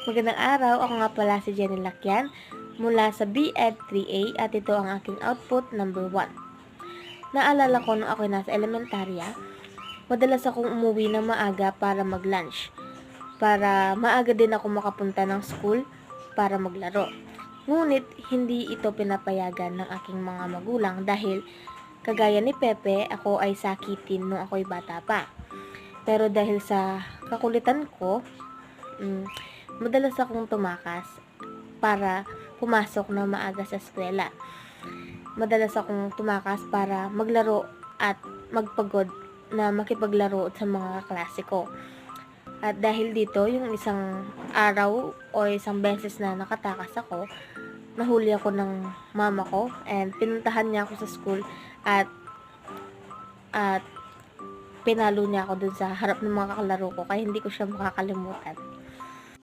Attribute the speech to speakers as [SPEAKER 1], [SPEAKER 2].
[SPEAKER 1] Magandang araw, ako nga pala si Jenny Lakyan mula sa BEd 3A at ito ang aking output number 1. Naalala ko nung ako nasa elementarya, madalas akong umuwi ng maaga para mag-lunch. Para maaga din ako makapunta ng school para maglaro. Ngunit hindi ito pinapayagan ng aking mga magulang dahil kagaya ni Pepe, ako ay sakitin nung ako'y bata pa. Pero dahil sa kakulitan ko, madalas akong tumakas para pumasok na maaga sa eskwela. Madalas akong tumakas para maglaro at magpagod na makipaglaro sa mga kaklase ko. At dahil dito, yung isang araw o isang beses na nakatakas ako, nahuli ako ng mama ko and pinuntahan niya ako sa school at pinalo niya ako dun sa harap ng mga kakalaro ko kaya hindi ko siya makakalimutan.